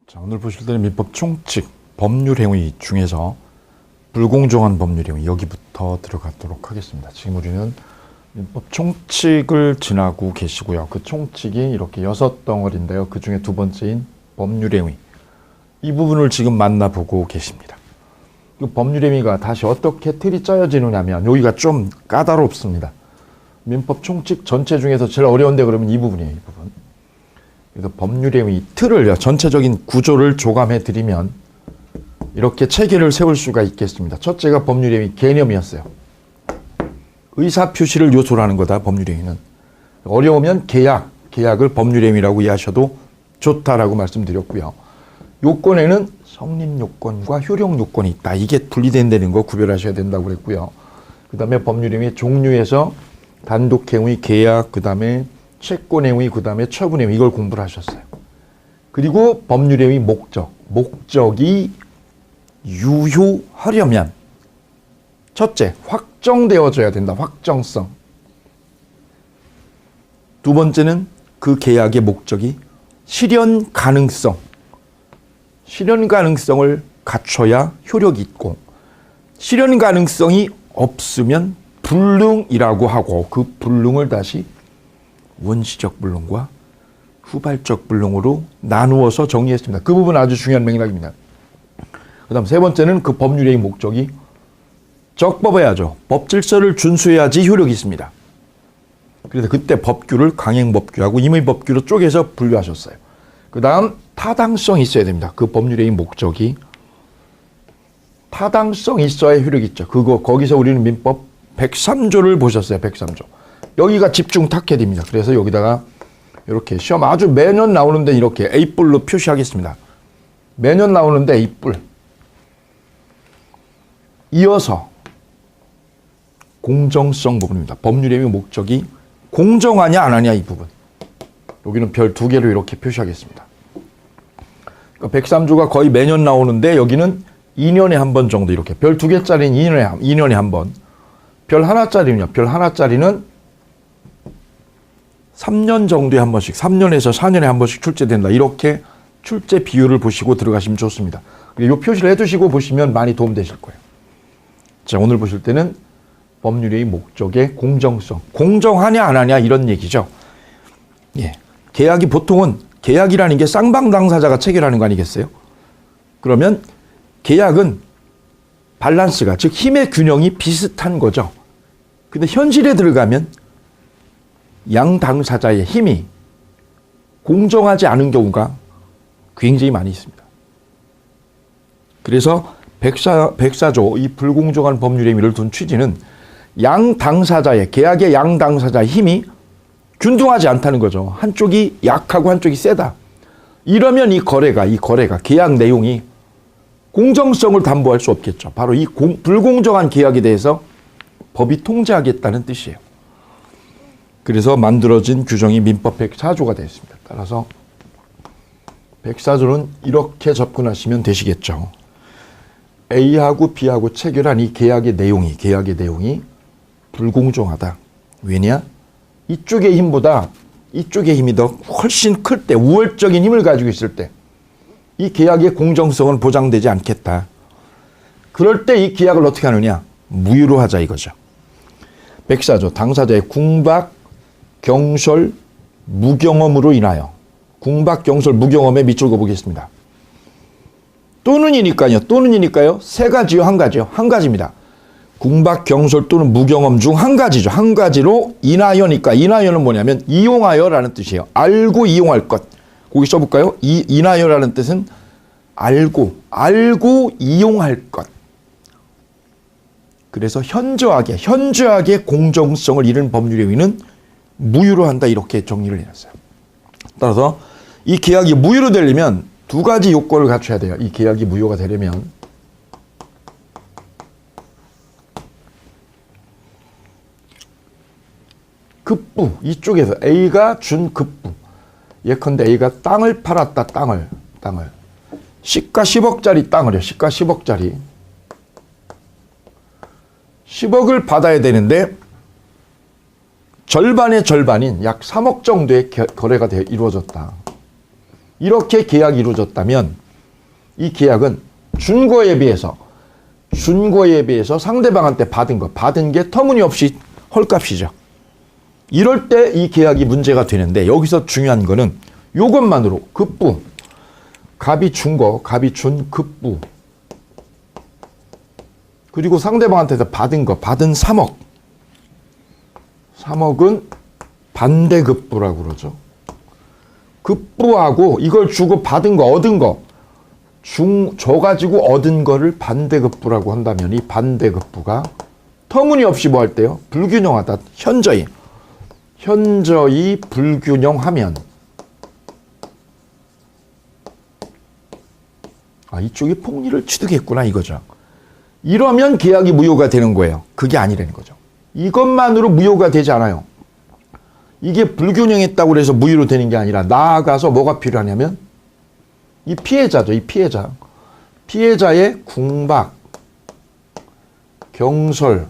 자, 오늘 보실 때는 민법 총칙 법률행위 중에서 불공정한 법률행위 여기부터 들어가도록 하겠습니다. 지금 우리는 민법 총칙을 지나고 계시고요. 그 총칙이 이렇게 6덩어리인데요. 그 중에 두 번째인 법률행위. 이 부분을 지금 만나보고 계십니다. 이 법률행위가 다시 어떻게 틀이 짜여지느냐면 여기가 좀 까다롭습니다. 민법 총칙 전체 중에서 제일 어려운데 그러면 이 부분이에요. 이 부분. 그래서 법률행위 틀을 전체적인 구조를 조감해 드리면 이렇게 체계를 세울 수가 있겠습니다. 첫째가 법률행위 개념이었어요. 의사표시를 요소로 하는 거다. 법률행위는. 어려우면 계약을 법률행위라고 이해하셔도 좋다라고 말씀드렸고요. 요건에는 성립요건과 효력요건이 있다. 이게 분리된다는 거 구별하셔야 된다고 그랬고요. 그 다음에 법률행위 종류에서 단독행위, 계약, 그 다음에 채권행위, 그 다음에 처분행위 이걸 공부를 하셨어요. 그리고 법률행위 목적이 유효하려면 첫째, 확정되어져야 된다. 확정성. 두 번째는 그 계약의 목적이 실현 가능성을 갖춰야 효력이 있고 실현 가능성이 없으면 불능이라고 하고 그 불능을 다시 원시적 불능과 후발적 불능으로 나누어서 정리했습니다. 그 부분 아주 중요한 맥락입니다. 그 다음 세 번째는 그 법률행위 목적이 적법해야죠. 법질서를 준수해야지 효력이 있습니다. 그래서 그때 법규를 강행법규하고 임의법규로 쪼개서 분류하셨어요. 그 다음 타당성이 있어야 됩니다. 그 법률행위 목적이 타당성이 있어야 효력이 있죠. 거기서 우리는 민법 103조를 보셨어요. 103조. 여기가 집중 탁해됩니다. 그래서 여기다가 이렇게 시험 아주 매년 나오는데 이렇게 A뿔로 표시하겠습니다. 매년 나오는데 A뿔. 이어서 공정성 부분입니다. 법률행위 목적이 공정하냐 안 하냐 이 부분. 여기는 별 2개로 이렇게 표시하겠습니다. 그러니까 103조가 거의 매년 나오는데 여기는 2년에 한 번 정도 이렇게 별 2개짜리는 2년에 한 번. 별 하나짜리는요. 별 하나짜리는 3년 정도에 한 번씩 3년에서 4년에 한 번씩 출제된다. 이렇게 출제 비율을 보시고 들어가시면 좋습니다. 이 표시를 해두시고 보시면 많이 도움되실 거예요. 자, 오늘 보실 때는 법률행위 목적의 공정성. 공정하냐 안 하냐 이런 얘기죠. 예. 계약이 보통은 계약이라는 게 쌍방 당사자가 체결하는 거 아니겠어요? 그러면 계약은 밸런스가 즉 힘의 균형이 비슷한 거죠. 근데 현실에 들어가면 양 당사자의 힘이 공정하지 않은 경우가 굉장히 많이 있습니다. 그래서 104조 이 불공정한 법률행위를 둔 취지는 양 당사자의 계약의 양 당사자의 힘이 균등하지 않다는 거죠. 한쪽이 약하고 한쪽이 세다. 이러면 이 거래가 계약 내용이 공정성을 담보할 수 없겠죠. 바로 이 불공정한 계약에 대해서 법이 통제하겠다는 뜻이에요. 그래서 만들어진 규정이 민법 104조가 되어 있습니다. 따라서 104조는 이렇게 접근하시면 되시겠죠. A하고 B하고 체결한 이 계약의 내용이 불공정하다. 왜냐? 이쪽의 힘보다 이쪽의 힘이 더 훨씬 클 때, 우월적인 힘을 가지고 있을 때 이 계약의 공정성은 보장되지 않겠다. 그럴 때 이 계약을 어떻게 하느냐? 무효로 하자 이거죠. 104조 당사자의 궁박, 경솔, 무경험으로 인하여 궁박, 경솔, 무경험에 밑줄 그어보겠습니다. 또는이니까요. 세 가지요, 한 가지요? 한 가지입니다. 궁박, 경솔 또는 무경험 중 한 가지죠. 한 가지로 인하여니까 인하여는 뭐냐면 이용하여라는 뜻이에요. 알고 이용할 것. 거기 써볼까요? 인하여라는 뜻은 알고 이용할 것. 그래서 현저하게 공정성을 잃은 법률행위는 무효로 한다. 이렇게 정리를 해놨어요. 따라서 이 계약이 무효로 되려면 두 가지 요건을 갖춰야 돼요. 이 계약이 무효가 되려면 급부, 이쪽에서 A가 준 급부. 예컨대 A가 땅을 팔았다. 땅을. 시가 10억짜리 땅을요. 시가 10억짜리. 10억을 받아야 되는데 절반의 절반인 약 3억 정도의 거래가 이루어졌다. 이렇게 계약이 이루어졌다면 이 계약은 준 거에 비해서 상대방한테 받은 게 터무니없이 헐값이죠. 이럴 때 이 계약이 문제가 되는데 여기서 중요한 거는 이것만으로 급부, 갑이 준 급부, 그리고 상대방한테서 받은 3억. 3억은 반대급부라고 그러죠. 급부하고 이걸 주고 받은 거, 얻은 거, 줘가지고 얻은 거를 반대급부라고 한다면 이 반대급부가 터무니없이 뭐 할 때요? 불균형하다. 현저히 불균형하면 이쪽이 폭리를 취득했구나 이거죠. 이러면 계약이 무효가 되는 거예요. 그게 아니라는 거죠. 이것만으로 무효가 되지 않아요. 이게 불균형했다고 해서 무효로 되는 게 아니라 나아가서 뭐가 필요하냐면 이 피해자죠. 이 피해자의 궁박, 경솔,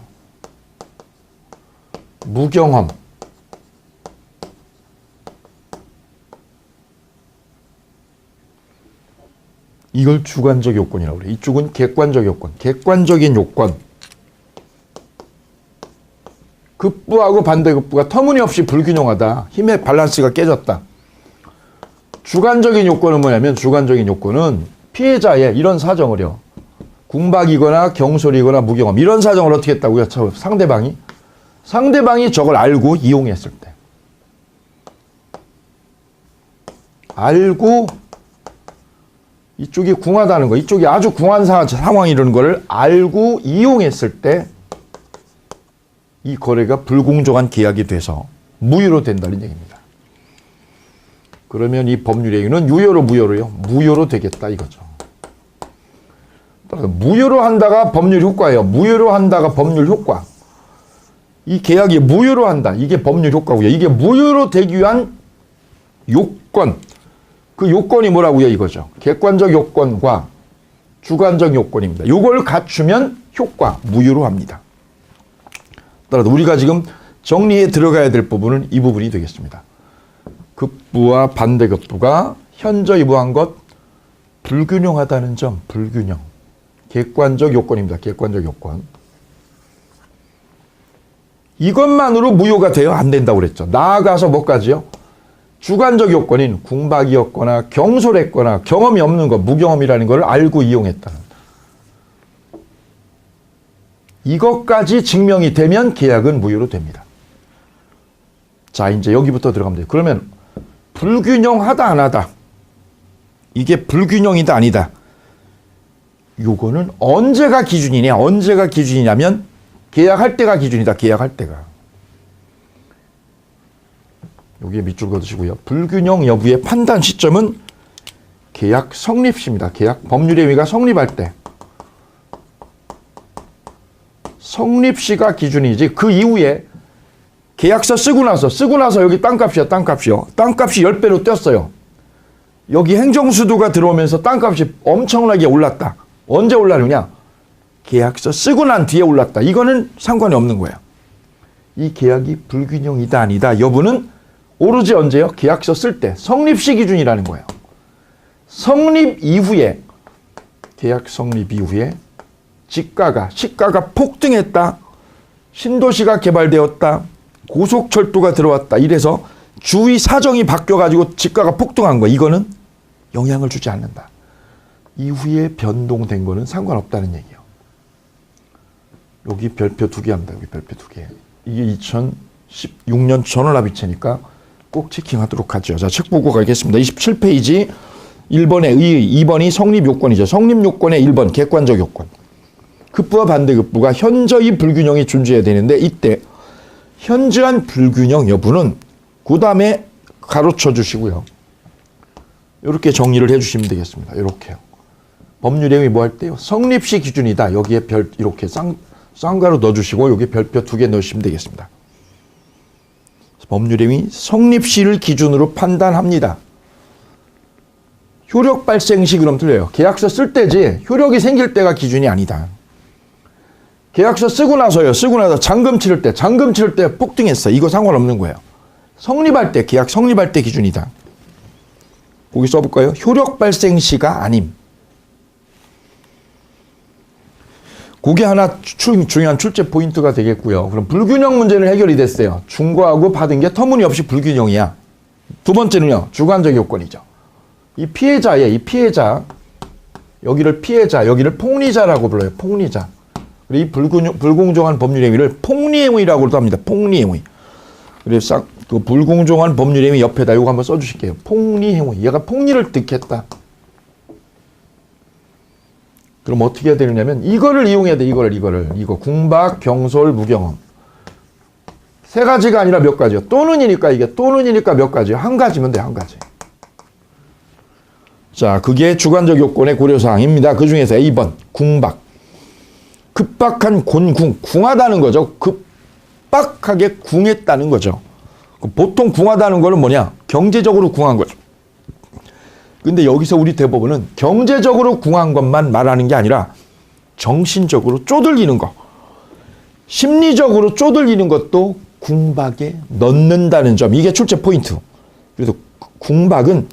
무경험, 이걸 주관적 요건이라고 그래요. 이쪽은 객관적 요건, 객관적인 요건. 급부하고 반대급부가 터무니없이 불균형하다. 힘의 밸런스가 깨졌다. 주관적인 요건은 뭐냐면 주관적인 요건은 피해자의 이런 사정을요. 궁박이거나 경솔이거나 무경험 이런 사정을 어떻게 했다고요? 상대방이 저걸 알고 이용했을 때. 알고 이쪽이 궁하다는 거, 이쪽이 아주 궁한 상황이라는 거를 알고 이용했을 때 이 거래가 불공정한 계약이 돼서 무효로 된다는 얘기입니다. 그러면 이 법률의 행위는 유효로 무효로요? 무효로 되겠다 이거죠. 무효로 한다가 법률 효과예요. 무효로 한다가 법률 효과. 이 계약이 무효로 한다. 이게 법률 효과고요. 이게 무효로 되기 위한 요건. 그 요건이 뭐라고요? 이거죠. 객관적 요건과 주관적 요건입니다. 이걸 갖추면 효과, 무효로 합니다. 따라서 우리가 지금 정리해 들어가야 될 부분은 이 부분이 되겠습니다. 급부와 반대급부가 현저히 무한 것, 불균형하다는 점, 불균형. 객관적 요건입니다. 객관적 요건. 이것만으로 무효가 돼요? 안 된다고 그랬죠. 나아가서 뭐까지요? 주관적 요건인 궁박이었거나 경솔했거나 경험이 없는 것, 무경험이라는 걸 알고 이용했다는. 이것까지 증명이 되면 계약은 무효로 됩니다. 자, 이제 여기부터 들어가면 돼요. 그러면 불균형하다 안 하다. 이게 불균형이다 아니다. 요거는 언제가 기준이냐? 언제가 기준이냐면 계약할 때가 기준이다. 계약할 때가. 여기에 밑줄 그어두시고요. 불균형 여부의 판단 시점은 계약 성립시입니다. 계약 법률의 행위가 성립할 때. 성립시가 기준이지 그 이후에 계약서 쓰고 나서 여기 땅값이야. 땅값이 10배로 뛰었어요. 여기 행정수도가 들어오면서 땅값이 엄청나게 올랐다. 언제 올라느냐? 계약서 쓰고 난 뒤에 올랐다. 이거는 상관이 없는 거예요. 이 계약이 불균형이다 아니다 여부는 오로지 언제요? 계약서 쓸 때 성립시 기준이라는 거예요. 성립 이후에 계약 성립 이후에 시가가 폭등했다. 신도시가 개발되었다. 고속철도가 들어왔다. 이래서 주위 사정이 바뀌어가지고 지가가 폭등한 거야. 이거는 영향을 주지 않는다. 이후에 변동된 거는 상관없다는 얘기예요. 여기 별표 2개 합니다. 여기 별표 2개. 이게 2016년 전월합의체니까 꼭 체킹하도록 하죠. 자, 책 보고 가겠습니다. 27페이지 1번의 의의, 2번이 성립요건이죠. 성립요건의 1번 객관적 요건. 급부와 반대급부가 현저히 불균형이 존재해야 되는데 이때 현저한 불균형 여부는 그 다음에 가로쳐 주시고요. 이렇게 정리를 해 주시면 되겠습니다. 이렇게요. 법률의 행위 뭐 할 때요? 성립시 기준이다. 여기에 이렇게 쌍가로 넣어주시고 여기 별표 2개 넣으시면 되겠습니다. 법률의 행위 성립시를 기준으로 판단합니다. 효력 발생시 그럼 틀려요. 계약서 쓸 때지 효력이 생길 때가 기준이 아니다. 계약서 쓰고 나서 잔금 치를 때 폭등했어. 이거 상관없는 거예요. 성립할 때, 계약 성립할 때 기준이다. 거기 써볼까요? 효력 발생 시가 아님. 그게 하나 중요한 출제 포인트가 되겠고요. 그럼 불균형 문제는 해결이 됐어요. 중과하고 받은 게 터무니없이 불균형이야. 두 번째는요. 주관적 요건이죠. 이 피해자예요. 이 피해자. 여기를 피해자, 여기를 폭리자라고 불러요. 폭리자. 이 불공정한 법률 행위를 폭리행위라고도 합니다. 폭리행위. 그래서 그 불공정한 법률 행위 옆에다 이거 한번 써주실게요. 폭리행위. 얘가 폭리를 득했다. 그럼 어떻게 해야 되느냐면 이거를 이용해야 돼. 이거 궁박, 경솔, 무경험. 세 가지가 아니라 몇 가지요. 또는이니까 이게 또는이니까 몇 가지요. 한 가지면 돼. 한 가지. 자, 그게 주관적 요건의 고려사항입니다. 그 중에서 A번 궁박. 급박한 궁하다는 거죠. 급박하게 궁했다는 거죠. 보통 궁하다는 거는 뭐냐? 경제적으로 궁한 거죠. 근데 여기서 우리 대법원은 경제적으로 궁한 것만 말하는 게 아니라 정신적으로 쪼들리는 거, 심리적으로 쪼들리는 것도 궁박에 넣는다는 점. 이게 출제 포인트. 그래서 궁박은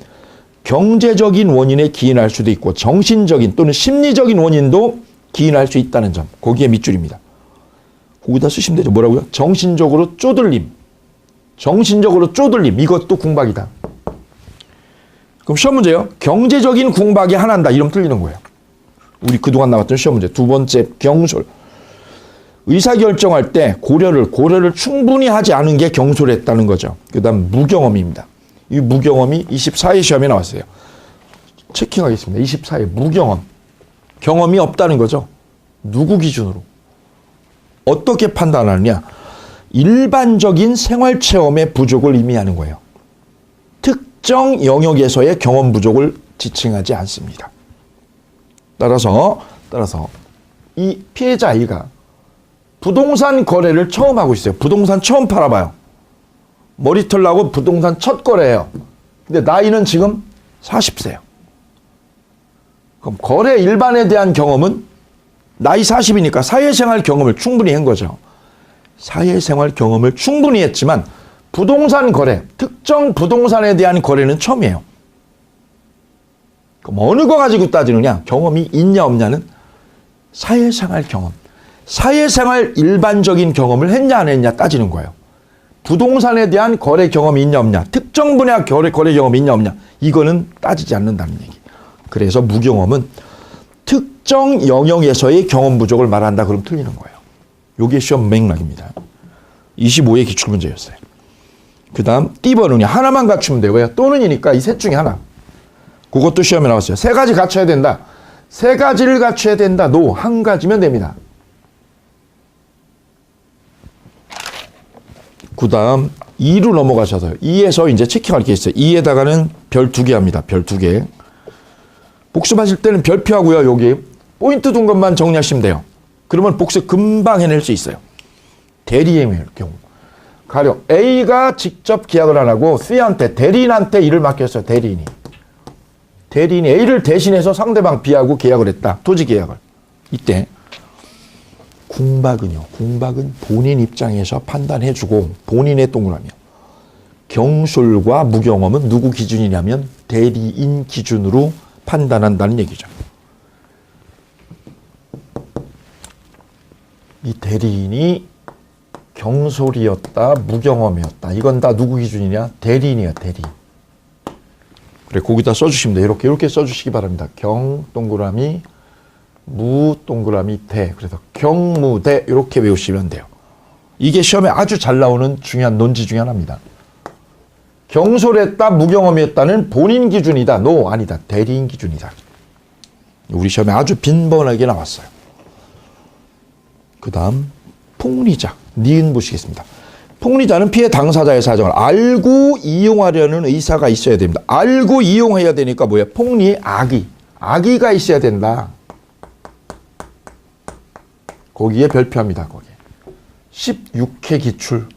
경제적인 원인에 기인할 수도 있고 정신적인 또는 심리적인 원인도 기인할 수 있다는 점. 거기에 밑줄입니다. 거기다 쓰시면 되죠. 뭐라고요? 정신적으로 쪼들림. 정신적으로 쪼들림. 이것도 궁박이다. 그럼 시험 문제요. 경제적인 궁박에 하나다. 이러면 틀리는 거예요. 우리 그동안 나왔던 시험 문제. 두 번째 경솔. 의사결정할 때 고려를 충분히 하지 않은 게 경솔했다는 거죠. 그 다음 무경험입니다. 이 무경험이 24회 시험에 나왔어요. 체킹하겠습니다. 24회 무경험. 경험이 없다는 거죠. 누구 기준으로? 어떻게 판단하느냐? 일반적인 생활체험의 부족을 의미하는 거예요. 특정 영역에서의 경험 부족을 지칭하지 않습니다. 따라서 이 피해자 A가 부동산 거래를 처음 하고 있어요. 부동산 처음 팔아봐요. 머리털 나고 부동산 첫 거래예요. 근데 나이는 지금 40세예요. 그럼 거래 일반에 대한 경험은 나이 40이니까 사회생활 경험을 충분히 한 거죠. 사회생활 경험을 충분히 했지만 부동산 거래, 특정 부동산에 대한 거래는 처음이에요. 그럼 어느 거 가지고 따지느냐? 경험이 있냐 없냐는 사회생활 경험. 사회생활 일반적인 경험을 했냐 안 했냐 따지는 거예요. 부동산에 대한 거래 경험이 있냐 없냐, 특정 분야 거래 경험이 있냐 없냐, 이거는 따지지 않는다는 얘기. 그래서 무경험은 특정 영역에서의 경험 부족을 말한다. 그럼 틀리는 거예요. 이게 시험 맥락입니다. 25의 기출문제였어요. 그 다음 D번은요. 하나만 갖추면 돼요. 왜? 또는이니까 이 셋 중에 하나. 그것도 시험에 나왔어요. 세 가지 갖춰야 된다. 세 가지를 갖춰야 된다. 노. 한 가지면 됩니다. 그 다음 2로 넘어가셔서 2에서 이제 체킹할 게 있어요. 2에다가는 별 2개 합니다. 별 2개. 복습하실 때는 별표하고요. 여기 포인트 둔 것만 정리하시면 돼요. 그러면 복습 금방 해낼 수 있어요. 대리행위의 경우. 가령 A가 직접 계약을 안 하고 C한테 대리인한테 일을 맡겼어요. 대리인이 A를 대신해서 상대방 B하고 계약을 했다. 토지 계약을. 이때 궁박은요. 궁박은 본인 입장에서 판단해주고 본인의 동그라미요. 경솔과 무경험은 누구 기준이냐면 대리인 기준으로 판단한다는 얘기죠. 이 대리인이 경솔이었다, 무경험이었다. 이건 다 누구 기준이냐? 대리인이야, 대리인. 그래, 거기다 써주시면 돼요. 이렇게 써주시기 바랍니다. 경, 동그라미, 무, 동그라미, 대. 그래서 경무대 이렇게 외우시면 돼요. 이게 시험에 아주 잘 나오는 중요한 논지 중에 하나입니다. 경솔했다, 무경험했다는 본인 기준이다. 노, 아니다. 대리인 기준이다. 우리 시험에 아주 빈번하게 나왔어요. 그 다음 폭리자. 니은 보시겠습니다. 폭리자는 피해 당사자의 사정을 알고 이용하려는 의사가 있어야 됩니다. 알고 이용해야 되니까 뭐야? 폭리의 악의가 있어야 된다. 거기에 별표합니다. 거기에 16회 기출.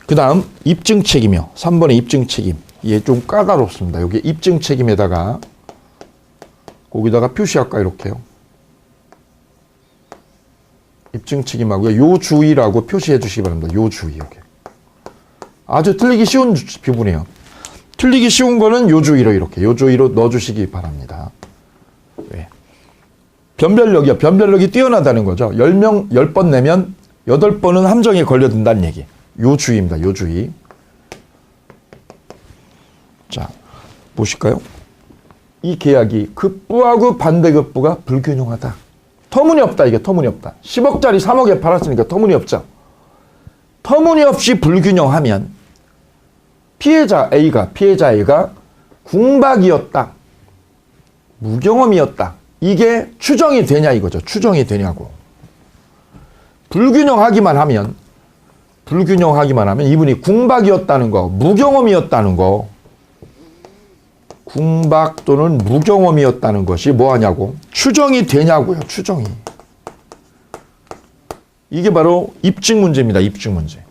그 다음 입증 책임이요. 3번의 입증 책임. 이게 좀 까다롭습니다. 여기 입증 책임에다가 거기다가 표시할까 이렇게요. 입증 책임하고요. 요주의라고 표시해 주시기 바랍니다. 요주의. 여기. 아주 틀리기 쉬운 부분이에요. 틀리기 쉬운 거는 요 주의로 이렇게 요 주의로 넣어주시기 바랍니다. 왜? 변별력이요. 변별력이 뛰어나다는 거죠. 10명 10번 내면 8번은 함정에 걸려든다는 얘기. 요 주의입니다. 요 주의. 자, 보실까요? 이 계약이 급부하고 반대급부가 불균형하다. 터무니없다. 이게 터무니없다. 10억짜리 3억에 팔았으니까 터무니없죠. 터무니없이 불균형하면 피해자 A가 궁박이었다. 무경험이었다. 이게 추정이 되냐 이거죠. 추정이 되냐고. 불균형하기만 하면 이분이 궁박이었다는 거, 무경험이었다는 거, 궁박 또는 무경험이었다는 것이 뭐하냐고? 추정이 되냐고요. 추정이. 이게 바로 입증 문제입니다. 입증 문제.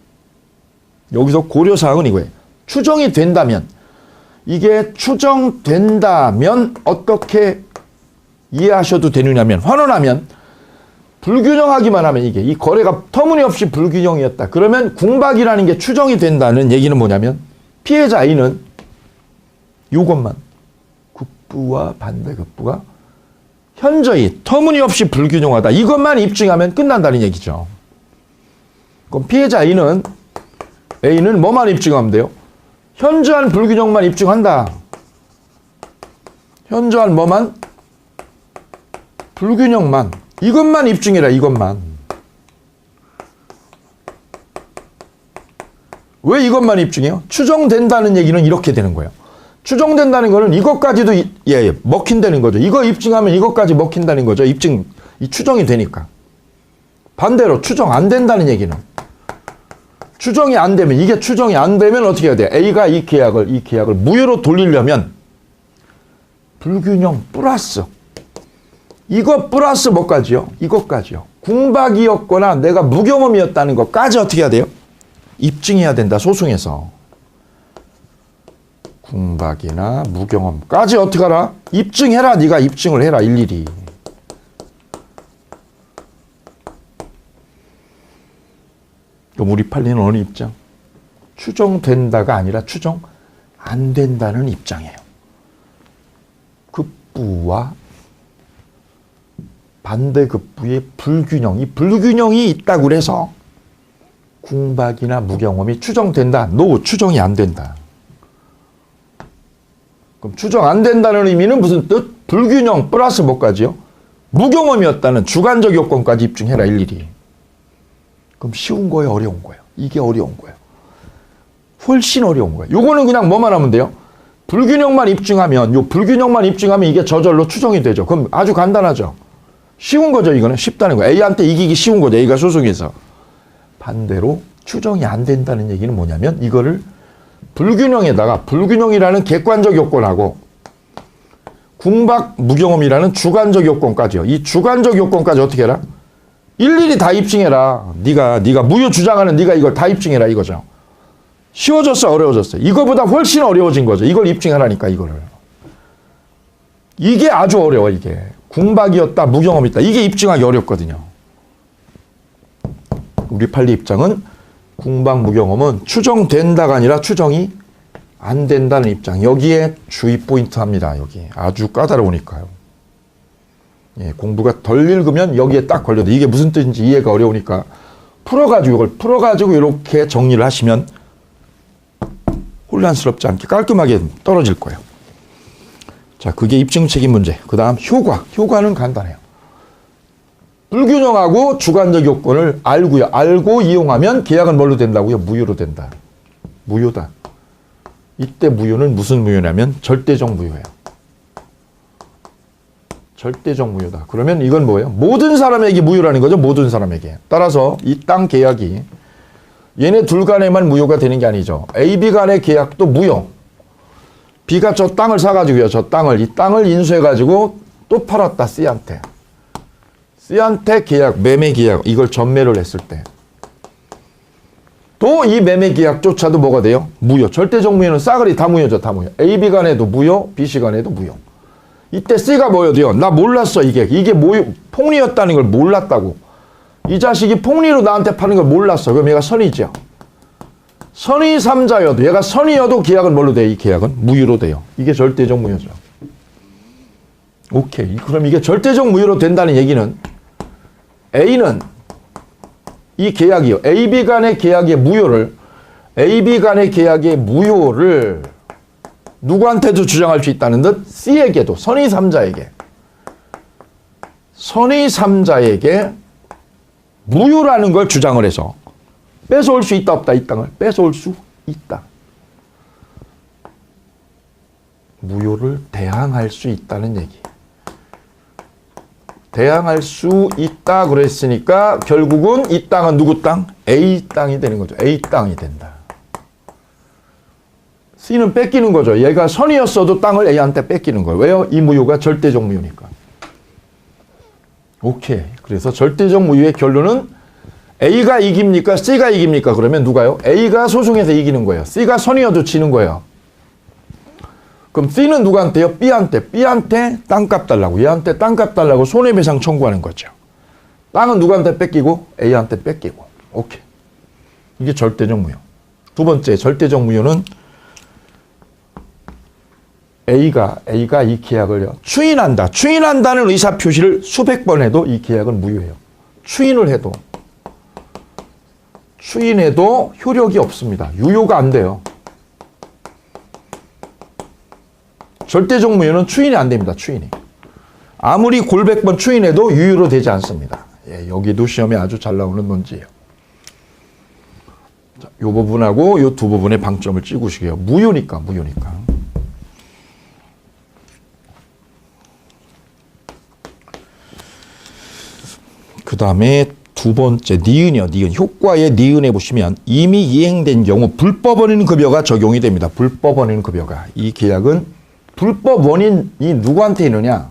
여기서 고려사항은 이거예요. 추정이 된다면, 이게 추정된다면 어떻게 이해하셔도 되느냐면, 환원하면 불균형하기만 하면 이게 이 거래가 터무니없이 불균형이었다. 그러면 궁박이라는 게 추정이 된다는 얘기는 뭐냐면 피해자 A는 이것만 급부와 반대급부가 현저히 터무니없이 불균형하다. 이것만 입증하면 끝난다는 얘기죠. 그럼 피해자 A는 뭐만 입증하면 돼요? 현저한 불균형만 입증한다. 현저한 뭐만? 불균형만. 이것만 입증해라. 이것만. 왜 이것만 입증해요? 추정된다는 얘기는 이렇게 되는 거예요. 추정된다는 거는 이것까지도 먹힌다는 거죠. 이거 입증하면 이것까지 먹힌다는 거죠. 이 추정이 되니까. 반대로 추정 안 된다는 얘기는 추정이 안 되면, 이게 추정이 안 되면 어떻게 해야 돼? A가 이 계약을 무효로 돌리려면 불균형 플러스 이거 플러스 뭐까지요? 이것까지요. 궁박이었거나 내가 무경험이었다는 것까지 어떻게 해야 돼요? 입증해야 된다. 소송에서. 궁박이나 무경험까지 어떻게 하라? 입증해라. 네가 입증을 해라. 일일이. 그럼 우리 판례는 어느 입장? 추정된다가 아니라 추정 안 된다는 입장이에요. 급부와 반대급부의 불균형, 이 불균형이 있다고 그래서 궁박이나 무경험이 추정된다. 추정이 안 된다. 그럼 추정 안 된다는 의미는 무슨 뜻? 불균형 플러스 뭐까지요? 무경험이었다는 주관적 요건까지 입증해라. 일일이. 그럼 쉬운 거예요? 어려운 거예요? 이게 어려운 거예요. 훨씬 어려운 거예요. 요거는 그냥 뭐만 하면 돼요? 불균형만 입증하면 이게 저절로 추정이 되죠. 그럼 아주 간단하죠. 쉬운 거죠. 이거는 쉽다는 거예요. A한테 이기기 쉬운 거죠. A가 소송에서. 반대로 추정이 안 된다는 얘기는 뭐냐면 이거를 불균형에다가 불균형이라는 객관적 요건하고 궁박 무경험이라는 주관적 요건까지요. 이 주관적 요건까지 어떻게 해라? 일일이 다 입증해라. 네가 무효 주장하는 네가 이걸 다 입증해라 이거죠. 쉬워졌어, 어려워졌어? 이거보다 훨씬 어려워진 거죠. 이걸 입증하라니까 이거를. 이게 아주 어려워. 이게 궁박이었다, 무경험이었다. 이게 입증하기 어렵거든요. 우리 판례 입장은 궁박 무경험은 추정된다가 아니라 추정이 안 된다는 입장. 여기에 주의 포인트 합니다. 여기 아주 까다로우니까요. 공부가 덜 읽으면 여기에 딱 걸려도 이게 무슨 뜻인지 이해가 어려우니까 풀어가지고 이렇게 정리를 하시면 혼란스럽지 않게 깔끔하게 떨어질 거예요. 자, 그게 입증 책임 문제. 그 다음 효과. 효과는 간단해요. 불균형하고 주관적 요건을 알고요. 알고 이용하면 계약은 뭘로 된다고요? 무효로 된다. 무효다. 이때 무효는 무슨 무효냐면 절대적 무효예요. 절대적 무효다. 그러면 이건 뭐예요? 모든 사람에게 무효라는 거죠. 모든 사람에게. 따라서 이 땅 계약이 얘네 둘 간에만 무효가 되는 게 아니죠. A, B 간의 계약도 무효. B가 저 땅을 사가지고요. 이 땅을 인수해가지고 또 팔았다. C한테. C한테 계약, 매매 계약, 이걸 전매를 했을 때. 또 이 매매 계약조차도 뭐가 돼요? 무효. 절대적 무효는 싸그리 다 무효죠. 다 무효. A, B 간에도 무효, B, C 간에도 무효. 이때 C가 뭐예요? 나 몰랐어. 이게 폭리였다는 걸 몰랐다고. 이 자식이 폭리로 나한테 파는 걸 몰랐어. 그럼 얘가 선이죠. 선의3자여도, 얘가 선이어도 계약은 뭘로 돼요? 이 계약은 무효로 돼요. 이게 절대적 무효죠. 오케이. 그럼 이게 절대적 무효로 된다는 얘기는 A는 이 계약이요. AB 간의 계약의 무효를, AB 간의 계약의 무효를 누구한테도 주장할 수 있다는 듯 C에게도, 선의3자에게. 선의3자에게 무효라는 걸 주장을 해서 뺏어올 수 있다 없다? 이 땅을 뺏어올 수 있다. 무효를 대항할 수 있다는 얘기. 대항할 수 있다 그랬으니까 결국은 이 땅은 누구 땅? A 땅이 되는 거죠. A 땅이 된다. C는 뺏기는 거죠. 얘가 선이었어도 땅을 A한테 뺏기는 거예요. 왜요? 이 무효가 절대적 무효니까. 오케이. 그래서 절대적 무효의 결론은 A가 이깁니까? C가 이깁니까? 그러면 누가요? A가 소송에서 이기는 거예요. C가 선이어도 지는 거예요. 그럼 C는 누구한테요? B한테. B한테 땅값 달라고. 얘한테 땅값 달라고 손해배상 청구하는 거죠. 땅은 누구한테 뺏기고? A한테 뺏기고. 오케이. 이게 절대적 무효. 두 번째 절대적 무효는 A가 이 계약을 추인한다. 추인한다는 의사표시를 수백 번 해도 이 계약은 무효예요. 추인을 해도. 추인해도 효력이 없습니다. 유효가 안 돼요. 절대적 무효는 추인이 안 됩니다. 추인이. 아무리 골백번 추인해도 유효로 되지 않습니다. 예, 여기도 시험에 아주 잘 나오는 논지예요. 자, 이 부분하고 이 두 부분의 방점을 찍으시게요. 무효니까. 그 다음에 두 번째 니은이요. 니은. 효과의 니은에 보시면 이미 이행된 경우 불법 원인 급여가 적용이 됩니다. 불법 원인 급여가. 이 계약은 불법 원인이 누구한테 있느냐?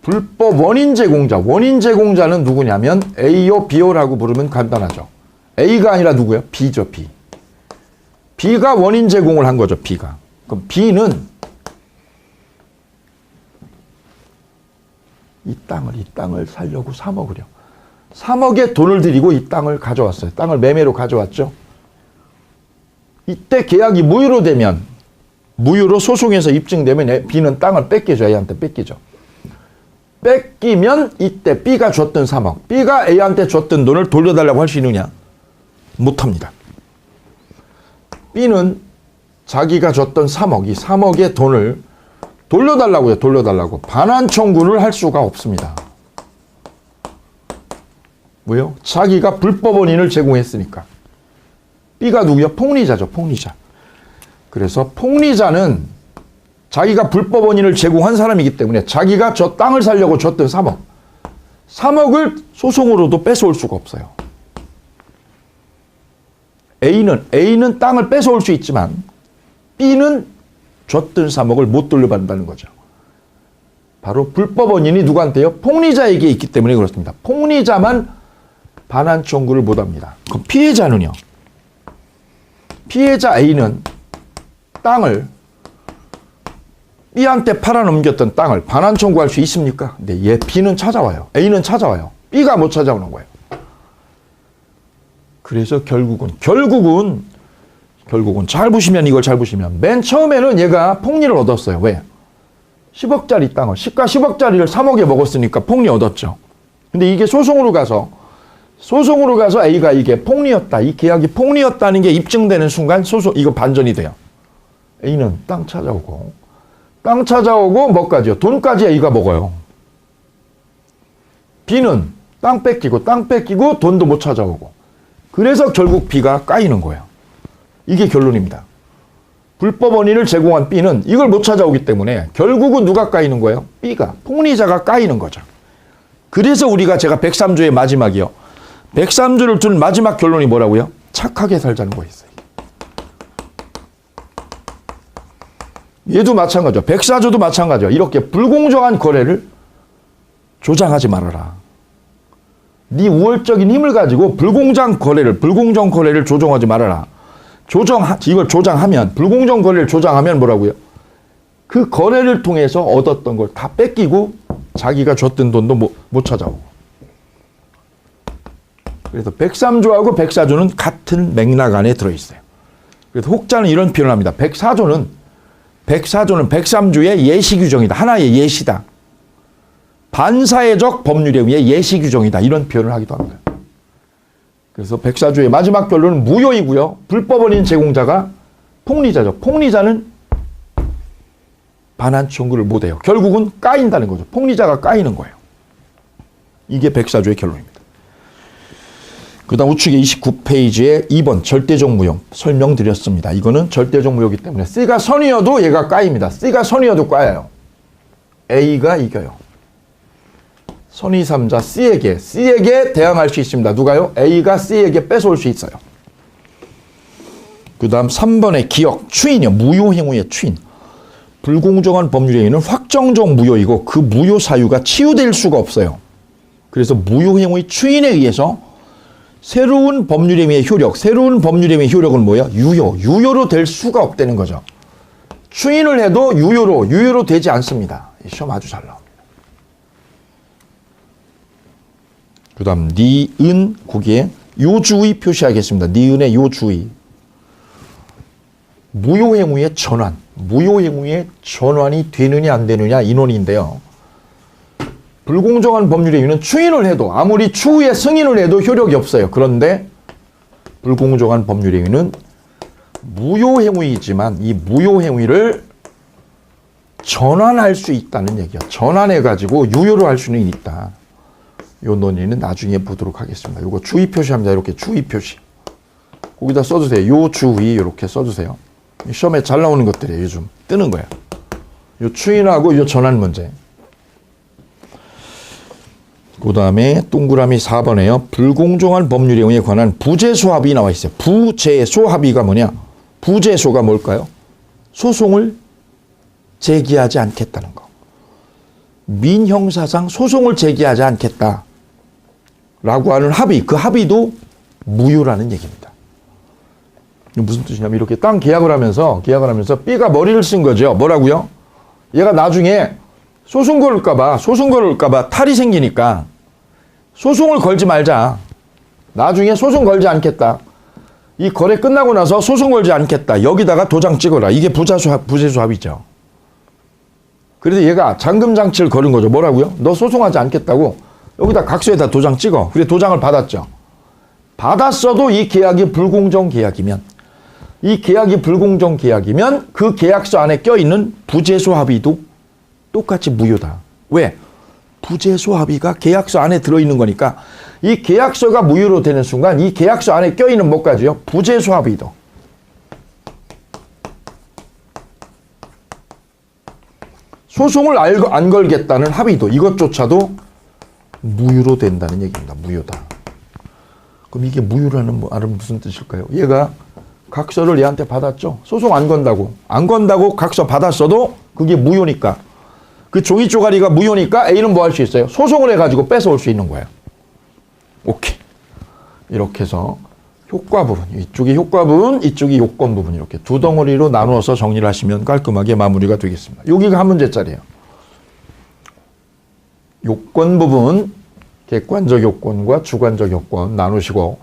불법 원인 제공자. 원인 제공자는 누구냐면 A요, B요라고 부르면 간단하죠. A가 아니라 누구예요? B죠, B. B가 원인 제공을 한 거죠, B가. 그럼 B는 이 땅을 살려고 3억을요. 3억의 돈을 들이고 이 땅을 가져왔어요. 땅을 매매로 가져왔죠. 이때 계약이 무효로 되면, 무효로 소송에서 입증되면 B는 땅을 뺏기죠. A한테 뺏기죠. 뺏기면 이때 B가 줬던 3억, B가 A한테 줬던 돈을 돌려달라고 할 수 있느냐? 못합니다. B는 자기가 줬던 3억, 이 3억의 돈을 돌려달라고요. 돌려달라고. 반환 청구를 할 수가 없습니다. 왜요? 자기가 불법 원인을 제공했으니까. B가 누구요? 폭리자죠. 폭리자. 그래서 폭리자는 자기가 불법 원인을 제공한 사람이기 때문에 자기가 저 땅을 살려고 줬던 3억을 소송으로도 뺏어올 수가 없어요. A는 땅을 뺏어올 수 있지만 B는 줬던 3억을 못 돌려받는다는 거죠. 바로 불법 원인이 누구한테요? 폭리자에게 있기 때문에 그렇습니다. 폭리자만 반환 청구를 못합니다. 그럼 피해자는요? 피해자 A는 땅을 B한테 팔아넘겼던 땅을 반환 청구할 수 있습니까? 근데 얘 B는 찾아와요. A는 찾아와요. B가 못 찾아오는 거예요. 그래서 결국은 잘 보시면, 이걸 잘 보시면 맨 처음에는 얘가 폭리를 얻었어요. 왜? 10억짜리 땅을, 시가 10억짜리를 3억에 먹었으니까 폭리 얻었죠. 근데 이게 소송으로 가서 A가 이게 폭리였다, 이 계약이 폭리였다는 게 입증되는 순간 이거 반전이 돼요. A는 땅 찾아오고 뭐까지요? 돈까지 A가 먹어요. B는 땅 뺏기고 돈도 못 찾아오고. 그래서 결국 B가 까이는 거예요. 이게 결론입니다. 불법 원인을 제공한 B는 이걸 못 찾아오기 때문에 결국은 누가 까이는 거예요? B가, 폭리자가 까이는 거죠. 그래서 제가 103조의 마지막이요. 103조를 둔 마지막 결론이 뭐라고요? 착하게 살자는 거였어요. 얘도 마찬가지죠. 104조도 마찬가지죠. 이렇게 불공정한 거래를 조장하지 말아라. 네 우월적인 힘을 가지고 불공정 거래를 조정하지 말아라. 이걸 조장하면, 불공정 거래를 조장하면 뭐라고요? 그 거래를 통해서 얻었던 걸 다 뺏기고 자기가 줬던 돈도 못 찾아오고. 그래서 103조하고 104조는 같은 맥락 안에 들어있어요. 그래서 혹자는 이런 표현을 합니다. 104조는 103조의 예시 규정이다. 하나의 예시다. 반사회적 법률에 의해 예시 규정이다. 이런 표현을 하기도 합니다. 그래서 104조의 마지막 결론은 무효이고요. 불법원인 제공자가 폭리자죠. 폭리자는 반환 청구를 못해요. 결국은 까인다는 거죠. 폭리자가 까이는 거예요. 이게 104조의 결론입니다. 그 다음 우측에 29페이지에 2번 절대적 무효 설명드렸습니다. 이거는 절대적 무효이기 때문에 C가 선이어도 얘가 까입니다. C가 선이어도 까여요. A가 이겨요. 선의 3자 C에게 대항할 수 있습니다. 누가요? A가 C에게 뺏어올 수 있어요. 그 다음 3번의 기억, 추인이요. 무효행위의 추인. 불공정한 법률행위는 확정적 무효이고 그 무효 사유가 치유될 수가 없어요. 그래서 무효행위 추인에 의해서 새로운 법률행위의 효력, 새로운 법률행위의 효력은 뭐야? 유효로 될 수가 없다는 거죠. 추인을 해도 유효로 되지 않습니다. 시험 아주 잘 나옵니다. 그 다음 니은 거기에 요주의 표시하겠습니다. 니은의 요주의. 무효행위의 전환. 무효행위의 전환이 되느냐 안 되느냐 인원인데요. 불공정한 법률행위는 추인을 해도 아무리 추후에 승인을 해도 효력이 없어요. 그런데 불공정한 법률행위는 무효행위이지만 이 무효행위를 전환할 수 있다는 얘기야. 전환해가지고 유효로 할 수는 있다. 이 논의는 나중에 보도록 하겠습니다. 이거 주의 표시합니다. 이렇게 주의 표시. 거기다 써주세요. 요 주의 이렇게 써주세요. 시험에 잘 나오는 것들이에요. 요즘 뜨는 거야. 요 추인하고 요 전환 문제. 그 다음에 동그라미 4번에요. 불공정한 법률행위에 관한 부재소합이 나와 있어요. 부재소합의가 뭐냐? 부재소가 뭘까요? 소송을 제기하지 않겠다는 거. 민형사상 소송을 제기하지 않겠다. 라고 하는 합의, 그 합의도 무효라는 얘기입니다. 무슨 뜻이냐면 이렇게 땅 계약을 하면서 B가 머리를 쓴 거죠. 뭐라고요? 얘가 나중에 소송 걸을까봐 탈이 생기니까 소송을 걸지 말자. 나중에 소송 걸지 않겠다. 이 거래 끝나고 나서 소송 걸지 않겠다. 여기다가 도장 찍어라. 이게 부재소합이죠. 그래서 얘가 잠금장치를 걸은 거죠. 뭐라고요? 너 소송하지 않겠다고 여기다 각서에다 도장 찍어. 그래 도장을 받았죠. 받았어도 이 계약이 불공정 계약이면 그 계약서 안에 껴있는 부재소 합의도 똑같이 무효다. 왜? 부재소 합의가 계약서 안에 들어있는 거니까 이 계약서가 무효로 되는 순간 이 계약서 안에 껴있는 뭐까지요? 부재소 합의도. 소송을 안 걸겠다는 합의도 이것조차도 무효로 된다는 얘기입니다. 무효다. 그럼 이게 무효라는 말은 무슨 뜻일까요? 얘가 각서를 얘한테 받았죠. 소송 안 건다고 각서 받았어도 그게 무효니까. 그 종이 쪼가리가 무효니까 A는 뭐 할 수 있어요? 소송을 해가지고 뺏어올 수 있는 거예요. 오케이. 이렇게 해서 효과 부분, 이쪽이 효과 부분, 이쪽이 요건 부분 이렇게 두 덩어리로 나누어서 정리를 하시면 깔끔하게 마무리가 되겠습니다. 여기가 한 문제짜리예요. 요건 부분, 객관적 요건과 주관적 요건 나누시고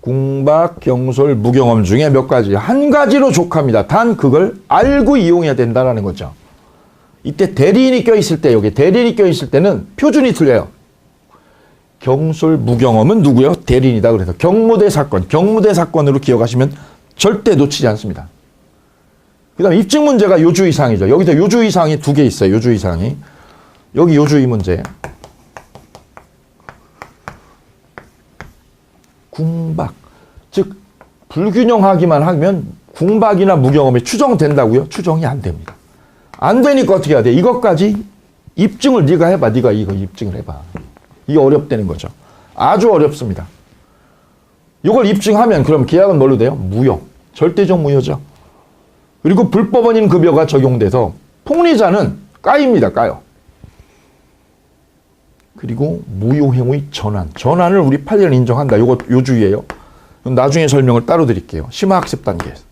궁박, 경솔, 무경험 중에 몇 가지, 한 가지로 족합니다. 단 그걸 알고 이용해야 된다는 거죠. 이때 대리인이 껴있을 때, 여기 대리인이 껴있을 때는 표준이 틀려요. 경솔, 무경험은 누구요? 대리인이다. 그래서 경무대 사건으로 기억하시면 절대 놓치지 않습니다. 그 다음 입증 문제가 요주의사항이죠. 여기서 요주의사항이 두 개 있어요. 요주의사항이. 여기 요주의 문제. 궁박. 즉 불균형하기만 하면 궁박이나 무경험이 추정된다고요? 추정이 안 됩니다. 안 되니까 어떻게 해야 돼? 이것까지 입증을 네가 해봐. 네가 이거 입증을 해봐. 이게 어렵다는 거죠. 아주 어렵습니다. 이걸 입증하면 그럼 계약은 뭘로 돼요? 무효. 절대적 무효죠. 그리고 불법원인 급여가 적용돼서 폭리자는 까입니다. 까요. 그리고 무효행위 전환. 전환을 우리 판례를 인정한다. 요거 요주의예요. 나중에 설명을 따로 드릴게요. 심화학습 단계에서.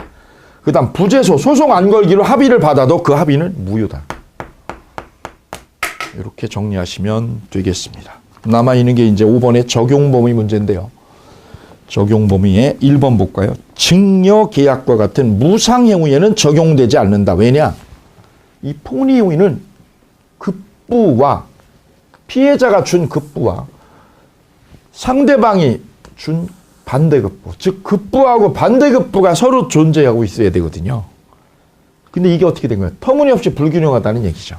그 다음 부재소. 소송 안 걸기로 합의를 받아도 그 합의는 무효다. 이렇게 정리하시면 되겠습니다. 남아있는 게 이제 5번의 적용 범위 문제인데요. 적용 범위에 1번 볼까요? 증여계약과 같은 무상행위에는 적용되지 않는다. 왜냐? 이 폭리행위는 급부와 피해자가 준 급부와 상대방이 준 반대급부, 즉 급부하고 반대급부가 서로 존재하고 있어야 되거든요. 근데 이게 어떻게 된 거예요? 터무니없이 불균형하다는 얘기죠.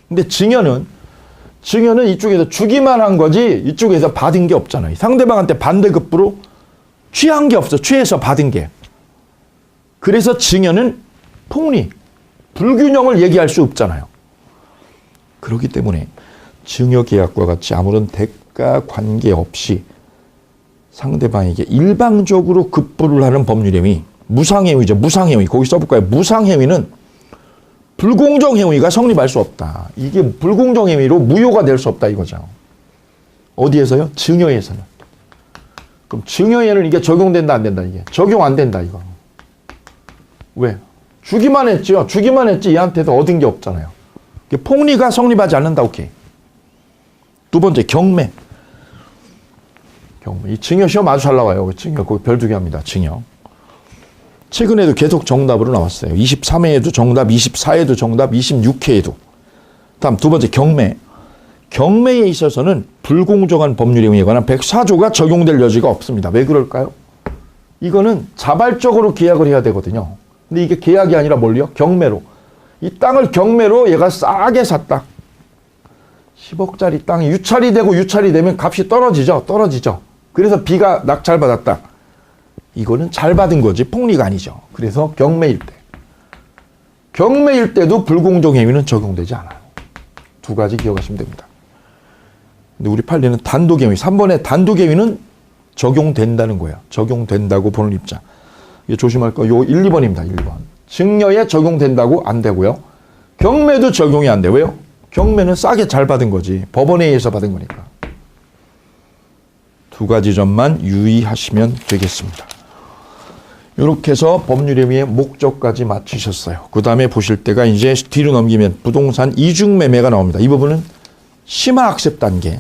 근데 증여는 이쪽에서 주기만 한 거지 이쪽에서 받은 게 없잖아요. 상대방한테 반대급부로 취한 게 없어. 취해서 받은 게. 그래서 증여는 폭리, 불균형을 얘기할 수 없잖아요. 그렇기 때문에 증여계약과 같이 아무런 대가 관계없이 상대방에게 일방적으로 급부를 하는 법률행위, 무상행위죠. 무상행위. 거기 써볼까요? 무상행위는 불공정행위가 성립할 수 없다. 이게 불공정행위로 무효가 될 수 없다 이거죠. 어디에서요? 증여에서는. 그럼 증여에는 이게 적용된다 안 된다 이게? 적용 안 된다 이거. 왜? 주기만 했죠. 주기만 했지 얘한테도 얻은 게 없잖아요. 폭리가 성립하지 않는다. 오케이. 두 번째 경매. 이 증여 시험 아주 잘 나와요. 증여 거기 별 2개 합니다. 증여. 최근에도 계속 정답으로 나왔어요. 23회에도 정답, 24회에도 정답, 26회에도. 다음 두 번째 경매. 경매에 있어서는 불공정한 법률행위에 관한 104조가 적용될 여지가 없습니다. 왜 그럴까요? 이거는 자발적으로 계약을 해야 되거든요. 근데 이게 계약이 아니라 뭘요? 경매로. 이 땅을 경매로 얘가 싸게 샀다. 10억짜리 땅이 유찰이 되고 유찰이 되면 값이 떨어지죠. 그래서 B가 낙찰받았다. 이거는 잘 받은 거지 폭리가 아니죠. 그래서 경매일 때도 불공정 행위는 적용되지 않아요. 두 가지 기억하시면 됩니다. 근데 우리 판례는 단독행위, 3번의 단독행위는 적용된다는 거예요. 적용된다고 보는 입장. 이게 조심할 거 요 1, 2번입니다. 1, 2번. 증여에 적용된다고 안 되고요. 경매도 적용이 안 돼요. 왜요? 경매는 싸게 잘 받은 거지. 법원에 의해서 받은 거니까. 두 가지 점만 유의하시면 되겠습니다. 이렇게 해서 법률행위의 목적까지 맞추셨어요. 그 다음에 보실 때가 이제 뒤로 넘기면 부동산 이중매매가 나옵니다. 이 부분은 심화학습 단계.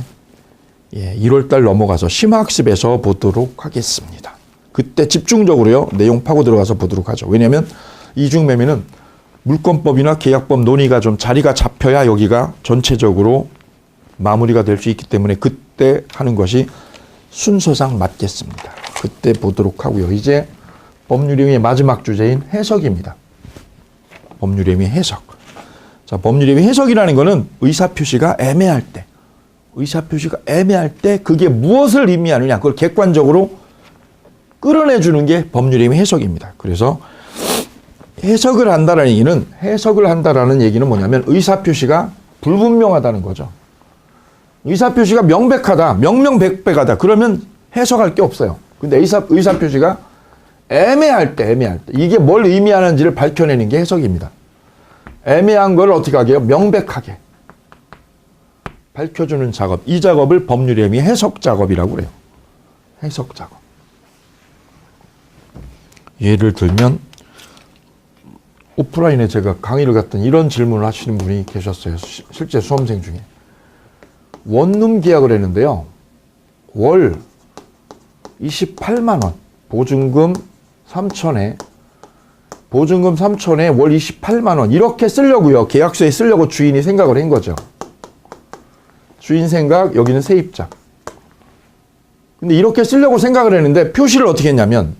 1월달 넘어가서 심화학습에서 보도록 하겠습니다. 그때 집중적으로요. 내용 파고 들어가서 보도록 하죠. 왜냐하면 이중매매는 물권법이나 계약법 논의가 좀 자리가 잡혀야 여기가 전체적으로 마무리가 될 수 있기 때문에 그때 하는 것이 순서상 맞겠습니다. 그때 보도록 하고요. 이제 법률행위의 마지막 주제인 해석입니다. 법률행위 해석. 자, 법률행위 해석이라는 것은 의사표시가 애매할 때 그게 무엇을 의미하느냐 그걸 객관적으로 끌어내주는 게 법률행위 해석입니다. 그래서 해석을 한다라는 얘기는 뭐냐면 의사표시가 불분명하다는 거죠. 의사표시가 명백하다, 명명백백하다. 그러면 해석할 게 없어요. 근데 의사표시가 애매할 때. 이게 뭘 의미하는지를 밝혀내는 게 해석입니다. 애매한 걸 어떻게 하게요? 명백하게 밝혀주는 작업. 이 작업을 법률행위 해석 작업이라고 그래요. 해석 작업. 예를 들면 오프라인에 제가 강의를 갔더니 이런 질문을 하시는 분이 계셨어요. 실제 수험생 중에. 원룸 계약을 했는데요. 월 28만 원, 보증금 3천에 월 28만 원 이렇게 쓰려고요. 계약서에 쓰려고 주인이 생각을 한 거죠. 주인 생각, 여기는 세입자. 근데 이렇게 쓰려고 생각을 했는데 표시를 어떻게 했냐면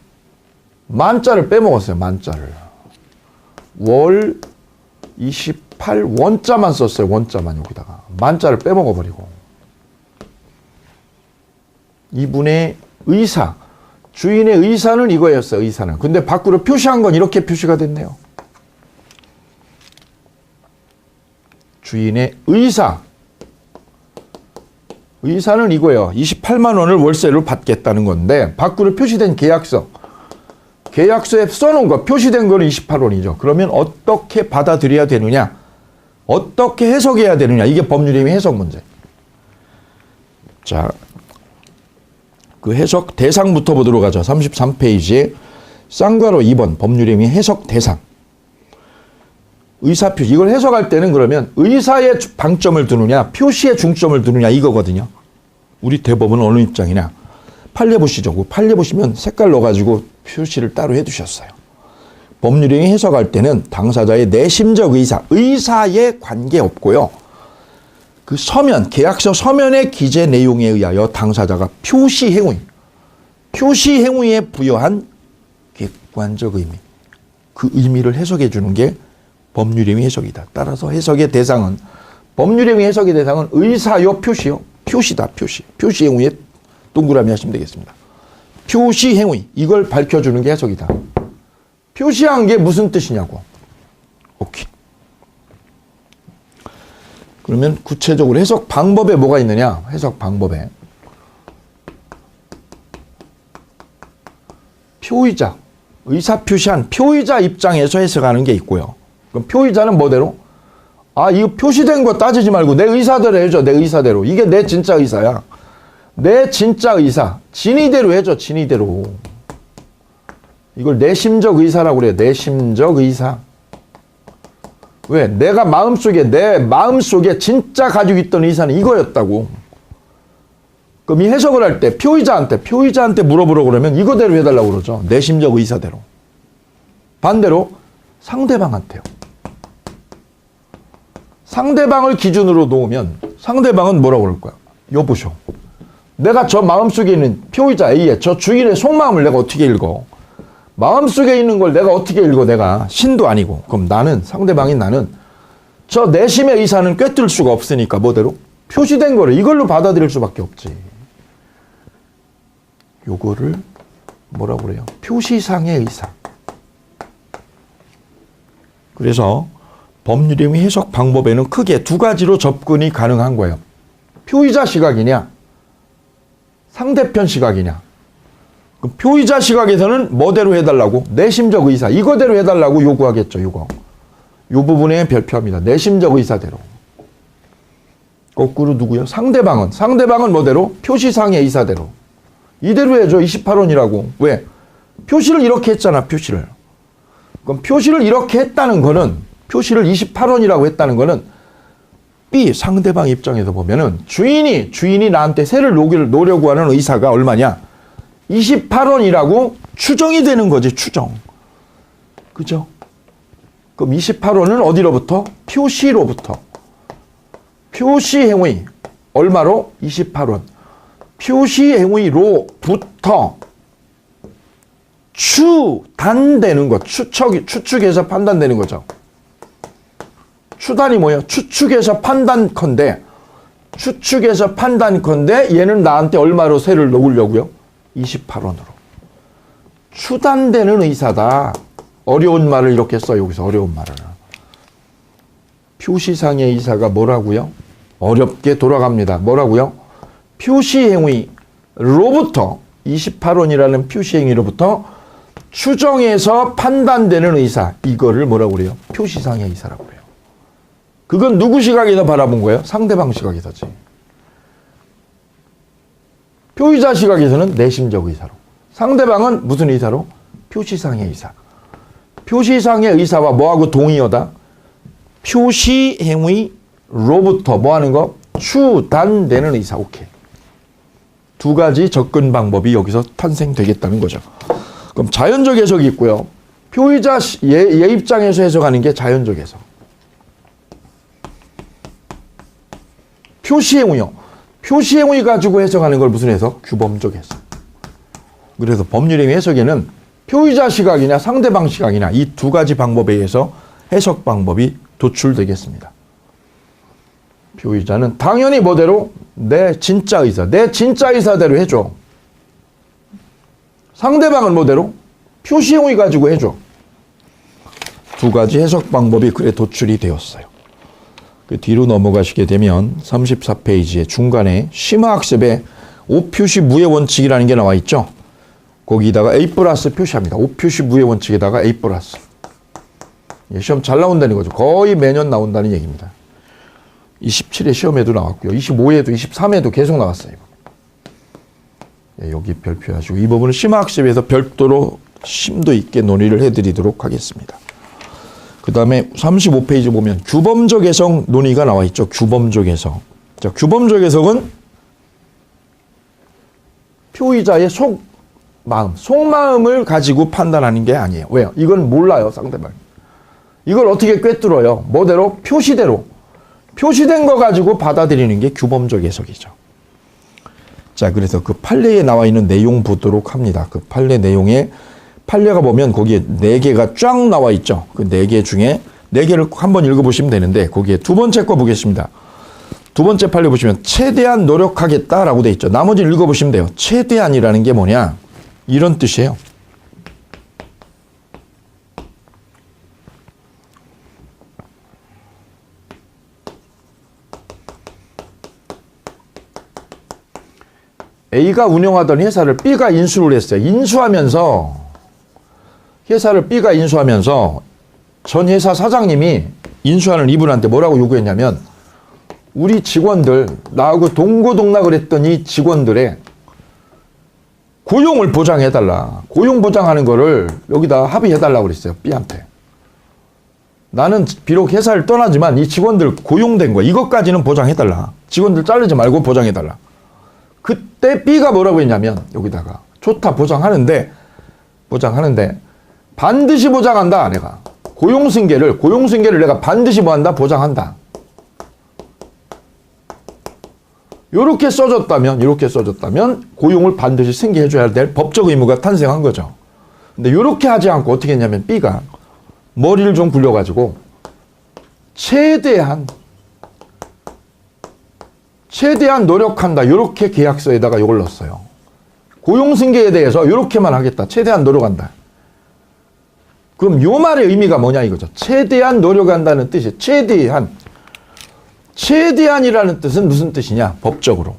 만자를 빼먹었어요. 만자를. 월 28 원자만 썼어요. 원자만 여기다가. 만자를 빼먹어버리고. 이분의 의사, 주인의 의사는 이거였어요. 의사는. 근데 밖으로 표시한 건 이렇게 표시가 됐네요. 주인의 의사는 이거예요. 28만 원을 월세로 받겠다는 건데 밖으로 표시된 계약서에 써놓은 거, 표시된 거는 28원이죠. 그러면 어떻게 받아들여야 되느냐? 어떻게 해석해야 되느냐? 이게 법률행위 해석 문제. 자, 그 해석 대상부터 보도록 하죠. 33페이지에 쌍괄호 2번 법률행위 해석 대상. 의사표시. 이걸 해석할 때는 그러면 의사에 방점을 두느냐, 표시에 중점을 두느냐 이거거든요. 우리 대법원은 어느 입장이냐. 판례 보시죠. 판례 보시면 색깔 넣어가지고 표시를 따로 해두셨어요. 법률행위 해석할 때는 당사자의 내심적 의사에 관계없고요. 그 서면, 계약서 서면의 기재 내용에 의하여 당사자가 표시 행위에 부여한 객관적 의미, 그 의미를 해석해 주는 게 법률행위 해석이다. 따라서 해석의 대상은, 법률행위 해석의 대상은 의사요, 표시요. 표시다, 표시. 표시 행위에 동그라미 하시면 되겠습니다. 표시 행위, 이걸 밝혀주는 게 해석이다. 표시한 게 무슨 뜻이냐고. 오케이. 그러면 구체적으로 해석 방법에 뭐가 있느냐? 해석 방법에 표의자, 의사표시한 표의자 입장에서 해석하는 게 있고요. 그럼 표의자는 뭐대로? 아, 이거 표시된 거 따지지 말고 내 의사대로 해줘. 내 의사대로. 이게 내 진짜 의사야. 내 진짜 의사. 진의대로 해줘. 진의대로. 이걸 내심적 의사라고 그래요. 내심적 의사. 왜? 내가 내 마음속에 진짜 가지고 있던 의사는 이거였다고. 그럼 이 해석을 할 때 표의자한테 물어보라고 그러면 이거대로 해달라고 그러죠. 내심적 의사대로. 반대로 상대방한테요. 상대방을 기준으로 놓으면 상대방은 뭐라고 그럴 거야? 여보쇼. 내가 저 마음속에 있는 표의자 A의 저 주인의 속마음을 내가 어떻게 읽어? 마음속에 있는 걸 내가 어떻게 읽어? 내가 신도 아니고. 그럼 나는, 상대방인 나는 저 내심의 의사는 꿰뚫을 수가 없으니까 뭐대로? 표시된 거를 이걸로 받아들일 수밖에 없지. 요거를 뭐라고 그래요? 표시상의 의사. 그래서 법률행위 해석 방법에는 크게 두 가지로 접근이 가능한 거예요. 표의자 시각이냐, 상대편 시각이냐. 그럼 표의자 시각에서는 뭐대로 해달라고? 내심적 의사. 이거대로 해달라고 요구하겠죠, 요거. 요 부분에 별표합니다. 내심적 의사대로. 거꾸로 누구요? 상대방은 뭐대로? 표시상의 의사대로. 이대로 해줘. 28원이라고. 왜? 표시를 이렇게 했잖아, 표시를. 그럼 표시를 이렇게 했다는 거는, 표시를 28원이라고 했다는 거는 B, 상대방 입장에서 보면은 주인이 나한테 세를 놓으려고 하는 의사가 얼마냐? 28원이라고 추정이 되는 거지, 추정. 그죠? 그럼 28원은 어디로부터? 표시로부터. 표시 행위. 얼마로? 28원. 표시 행위로부터 추단되는 것. 추측해서 판단되는 거죠. 추단이 뭐예요? 추측해서 판단컨대 얘는 나한테 얼마로 세를 놓으려고요? 28원으로. 추단되는 의사다. 어려운 말을 이렇게 써. 여기서 어려운 말을. 표시상의 의사가 뭐라고요? 어렵게 돌아갑니다. 뭐라고요? 표시행위로부터 28원이라는 표시행위로부터 추정해서 판단되는 의사. 이거를 뭐라고 그래요? 표시상의 의사라고 그래요. 그건 누구 시각에서 바라본 거예요? 상대방 시각에서지. 표의자 시각에서는 내심적 의사로. 상대방은 무슨 의사로? 표시상의 의사. 표시상의 의사와 뭐하고 동의어다? 표시행위로부터 뭐하는 거? 추단되는 의사. 오케이. 두 가지 접근 방법이 여기서 탄생되겠다는 거죠. 그럼 자연적 해석이 있고요. 표의자 얘 입장에서 해석하는 게 자연적 해석. 표시행위요. 표시행위 가지고 해석하는 걸 무슨 해석? 규범적 해석. 그래서 법률행위 해석에는 표의자 시각이냐 상대방 시각이냐 이 두 가지 방법에 의해서 해석 방법이 도출되겠습니다. 표의자는 당연히 뭐대로? 내 진짜 의사대로 해줘. 상대방은 뭐대로? 표시행위 가지고 해줘. 두 가지 해석 방법이 그래 도출이 되었어요. 그 뒤로 넘어가시게 되면 34페이지의 중간에 심화학습에 오표시 무의 원칙이라는 게 나와 있죠. 거기다가 A+ 표시합니다. 오표시 무의 원칙에다가 A+. 시험 잘 나온다는 거죠. 거의 매년 나온다는 얘기입니다. 27회 시험에도 나왔고요. 25회에도 23회에도 계속 나왔어요. 여기 별표하시고 이 부분은 심화학습에서 별도로 심도 있게 논의를 해드리도록 하겠습니다. 그 다음에 35페이지 보면 규범적 해석 논의가 나와 있죠. 규범적 해석. 자, 규범적 해석은 표의자의 속마음을 가지고 판단하는 게 아니에요. 왜요? 이건 몰라요, 상대방이. 이걸 어떻게 꿰뚫어요? 뭐대로? 표시대로. 표시된 거 가지고 받아들이는 게 규범적 해석이죠. 자, 그래서 그 판례에 나와 있는 내용 보도록 합니다. 그 판례 내용에, 판례가 보면 거기에 4개가 쫙 나와 있죠. 그 4개 중에 4개를 한번 읽어보시면 되는데, 거기에 두 번째 거 보겠습니다. 두 번째 판례 보시면 최대한 노력하겠다라고 돼 있죠. 나머지 읽어보시면 돼요. 최대한이라는 게 뭐냐? 이런 뜻이에요. A가 운영하던 회사를 B가 인수를 했어요. 회사를 B가 인수하면서 전 회사 사장님이 인수하는 이분한테 뭐라고 요구했냐면, 우리 직원들, 나하고 동고동락을 했던 이 직원들의 고용을 보장해달라. 고용 보장하는 거를 여기다 합의해달라고 그랬어요. B한테. 나는 비록 회사를 떠나지만 이 직원들 고용된 거, 이것까지는 보장해달라. 직원들 자르지 말고 보장해달라. 그때 B가 뭐라고 했냐면, 여기다가 좋다, 보장하는데 반드시 보장한다. 내가 고용승계를 내가 반드시 뭐한다? 보장한다. 이렇게 써줬다면 고용을 반드시 승계해줘야 될 법적 의무가 탄생한 거죠. 근데 이렇게 하지 않고 어떻게 했냐면, B가 머리를 좀 굴려가지고 최대한 노력한다. 이렇게 계약서에다가 이걸 넣었어요. 고용승계에 대해서 이렇게만 하겠다. 최대한 노력한다. 그럼 요 말의 의미가 뭐냐 이거죠. 최대한 노력한다는 뜻이 최대한이라는 뜻은 무슨 뜻이냐? 법적으로.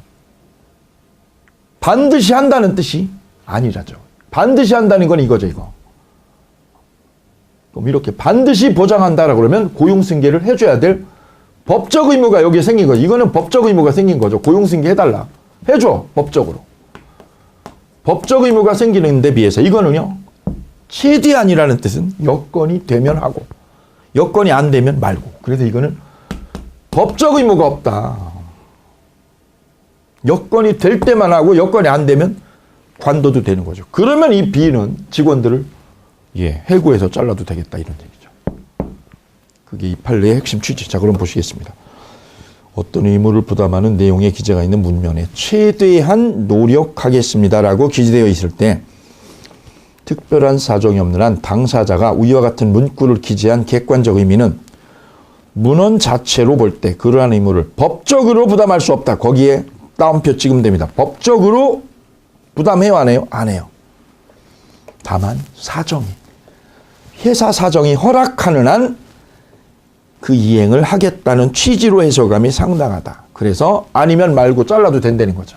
반드시 한다는 뜻이 아니라죠. 반드시 한다는 건 이거죠, 이거. 그럼 이렇게 반드시 보장한다라고 그러면 고용승계를 해줘야 될 법적 의무가 여기에 생긴 거죠. 이거는 법적 의무가 생긴 거죠. 고용승계 해달라. 해줘, 법적으로. 법적 의무가 생기는 데 비해서 이거는요, 최대한이라는 뜻은 여건이 되면 하고, 여건이 안 되면 말고. 그래서 이거는 법적 의무가 없다. 여건이 될 때만 하고 여건이 안 되면 관둬도 되는 거죠. 그러면 이 B는 직원들을 해고해서 잘라도 되겠다, 이런 얘기죠. 그게 이 판례의 핵심 취지. 자, 그럼 보시겠습니다. 어떤 의무를 부담하는 내용의 기재가 있는 문면에 최대한 노력하겠습니다라고 기재되어 있을 때 특별한 사정이 없는 한 당사자가 위와 같은 문구를 기재한 객관적 의미는 문헌 자체로 볼 때 그러한 의무를 법적으로 부담할 수 없다. 거기에 따옴표 찍으면 됩니다. 법적으로 부담해요, 안 해요? 안 해요. 다만 회사 사정이 허락하는 한 그 이행을 하겠다는 취지로 해석감이 상당하다. 그래서 아니면 말고 잘라도 된다는 거죠.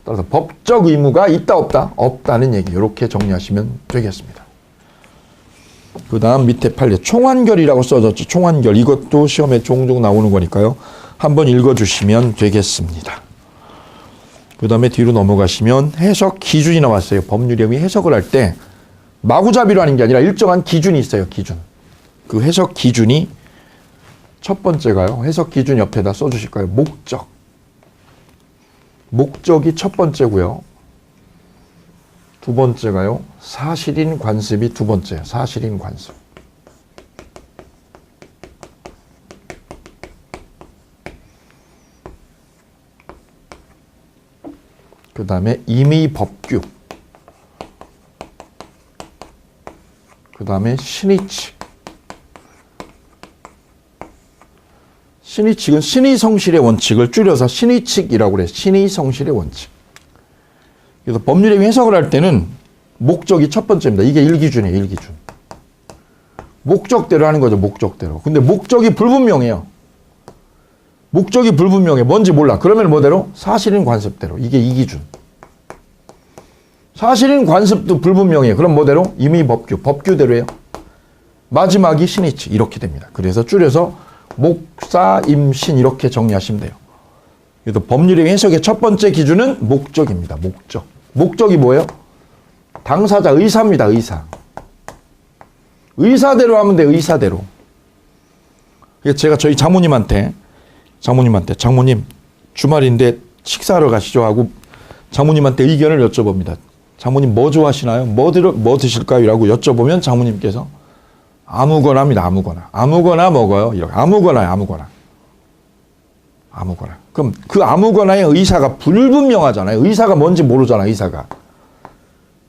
따라서 법적 의무가 있다 없다? 없다는 얘기. 이렇게 정리하시면 되겠습니다. 그 다음 밑에 판례 총완결이라고 써졌죠. 총완결. 이것도 시험에 종종 나오는 거니까요. 한번 읽어주시면 되겠습니다. 그 다음에 뒤로 넘어가시면 해석 기준이 나왔어요. 법률행위 해석을 할 때 마구잡이로 하는 게 아니라 일정한 기준이 있어요. 기준. 그 해석 기준이 첫 번째가요. 해석 기준 옆에다 써주실까요? 목적. 목적이 첫 번째고요. 두 번째가요. 사실인 관습이 두 번째예요. 사실인 관습. 그 다음에 임의 법규. 그 다음에 신의칙. 신의칙은 신의성실의 원칙을 줄여서 신의칙이라고 그래요. 신의성실의 원칙. 그래서 법률행위 해석을 할 때는 목적이 첫 번째입니다. 이게 1기준이에요. 1기준. 목적대로 하는 거죠. 목적대로. 근데 목적이 불분명해요. 목적이 불분명해. 뭔지 몰라. 그러면 뭐대로? 사실인 관습대로. 이게 2기준. 사실인 관습도 불분명해요. 그럼 뭐대로? 임의 법규. 법규대로예요. 마지막이 신의칙. 이렇게 됩니다. 그래서 줄여서 목사, 임신 이렇게 정리하시면 돼요. 그래서 법률행위 해석의 첫 번째 기준은 목적입니다. 목적. 목적이 뭐예요? 당사자 의사입니다. 의사. 의사대로 하면 돼요. 의사대로. 제가 저희 장모님 주말인데 식사하러 가시죠 하고 장모님한테 의견을 여쭤봅니다. 장모님 뭐 좋아하시나요? 뭐 드실까요? 라고 여쭤보면 장모님께서 아무거나 합니다. 아무거나. 아무거나 먹어요. 이렇게. 아무거나요. 아무거나. 아무거나. 그럼 그 아무거나의 의사가 불분명하잖아요. 의사가 뭔지 모르잖아요. 의사가.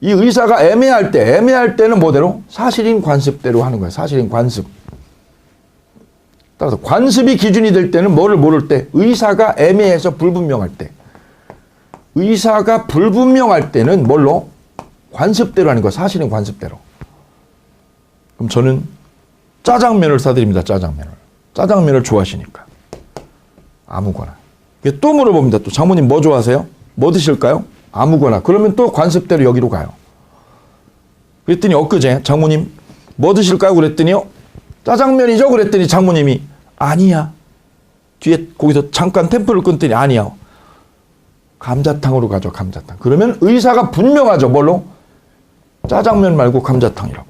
이 의사가 애매할 때는 뭐대로? 사실인 관습대로 하는 거예요. 사실인 관습. 따라서 관습이 기준이 될 때는 뭐를 모를 때? 의사가 애매해서 불분명할 때. 의사가 불분명할 때는 뭘로? 관습대로 하는 거예요. 사실인 관습대로. 그럼 저는 짜장면을 사드립니다. 짜장면을. 짜장면을 좋아하시니까. 아무거나. 또 물어봅니다. 또 장모님 뭐 좋아하세요? 뭐 드실까요? 아무거나. 그러면 또 관습대로 여기로 가요. 그랬더니 엊그제 장모님 뭐 드실까요? 그랬더니요. 짜장면이죠? 그랬더니 장모님이 아니야. 뒤에 거기서 잠깐 템포를 끊더니 아니야. 감자탕으로 가죠. 감자탕. 그러면 의사가 분명하죠. 뭘로? 짜장면 말고 감자탕이라고.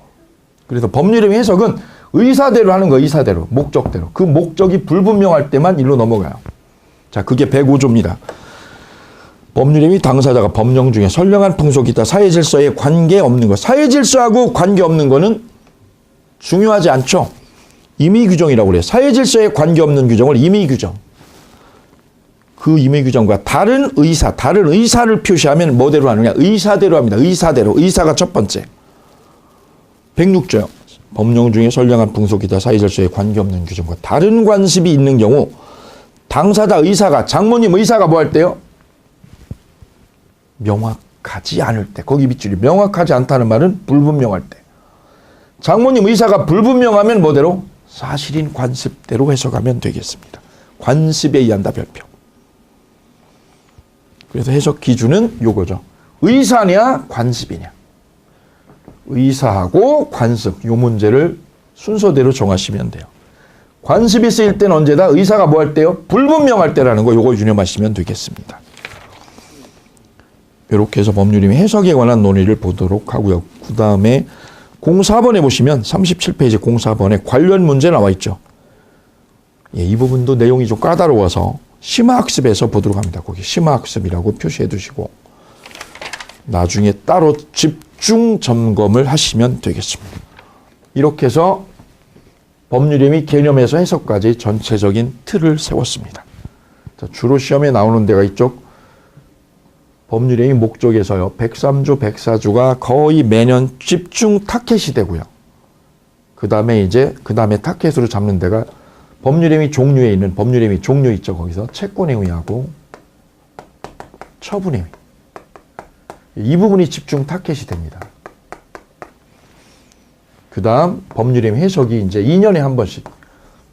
그래서 법률의 해석은 의사대로 하는 거예요. 의사대로. 목적대로. 그 목적이 불분명할 때만 일로 넘어가요. 자, 그게 105조입니다. 법률행위 당사자가 법령 중에 선량한 풍속이 있다. 사회질서에 관계없는 것. 사회질서하고 관계없는 거는 중요하지 않죠. 임의규정이라고 그래요. 사회질서에 관계없는 규정을 임의규정. 그 임의규정과 다른 의사를 표시하면 뭐대로 하느냐. 의사대로 합니다. 의사대로. 의사가 첫 번째. 106조요. 법령 중에 선량한 풍속이 있다. 사회질서에 관계없는 규정과 다른 관습이 있는 경우 당사자 의사가 장모님 의사가 뭐 할 때요? 명확하지 않을 때. 거기 밑줄이 명확하지 않다는 말은 불분명할 때. 장모님 의사가 불분명하면 뭐대로? 사실인 관습대로 해석하면 되겠습니다. 관습에 의한다 별표. 그래서 해석 기준은 요거죠. 의사냐 관습이냐. 의사하고 관습 요 문제를 순서대로 정하시면 돼요. 관습이 쓰일 때는 언제다? 의사가 뭐 할 때요? 불분명할 때라는 거 요거 유념하시면 되겠습니다. 이렇게 해서 법률임의 해석에 관한 논의를 보도록 하고요. 그 다음에 04번에 보시면 37페이지 04번에 관련 문제 나와 있죠. 예, 이 부분도 내용이 좀 까다로워서 심화학습에서 보도록 합니다. 거기 심화학습이라고 표시해 두시고 나중에 따로 집중 점검을 하시면 되겠습니다. 이렇게 해서 법률임의 개념에서 해석까지 전체적인 틀을 세웠습니다. 자, 주로 시험에 나오는 데가 이쪽 법률행위 목적에서요. 103조, 104조가 거의 매년 집중 타켓이 되고요. 그 다음에 타켓으로 잡는 데가 법률행위 종류에 있는 법률행위 종류 있죠. 거기서 채권행위하고 처분행위. 이 부분이 집중 타켓이 됩니다. 그 다음 법률행위 해석이 이제 2년에 한 번씩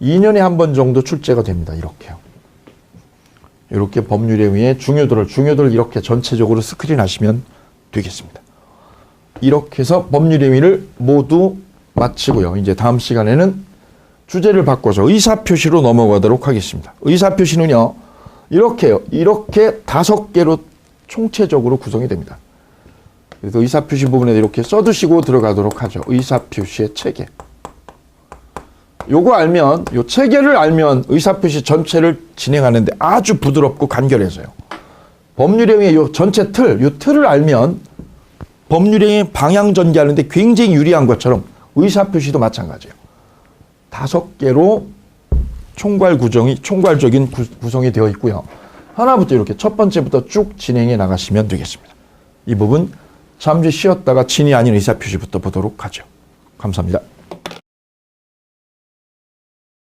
2년에 한 번 정도 출제가 됩니다. 이렇게요. 이렇게 법률행위의 중요도를 이렇게 전체적으로 스크린 하시면 되겠습니다. 이렇게 해서 법률행위를 모두 마치고요. 이제 다음 시간에는 주제를 바꿔서 의사표시로 넘어가도록 하겠습니다. 의사표시는요. 이렇게요. 이렇게 5개로 총체적으로 구성이 됩니다. 그래서 의사표시 부분에 이렇게 써두시고 들어가도록 하죠. 의사표시의 체계. 요거 알면, 요 체계를 알면 의사표시 전체를 진행하는데 아주 부드럽고 간결해서요. 법률행위의 요 전체 요 틀을 알면 법률행위 방향 전개하는데 굉장히 유리한 것처럼 의사표시도 마찬가지예요. 5개로 총괄적인 구성이 되어 있고요. 하나부터 이렇게 첫 번째부터 쭉 진행해 나가시면 되겠습니다. 이 부분 잠시 쉬었다가 진이 아닌 의사표시부터 보도록 하죠. 감사합니다.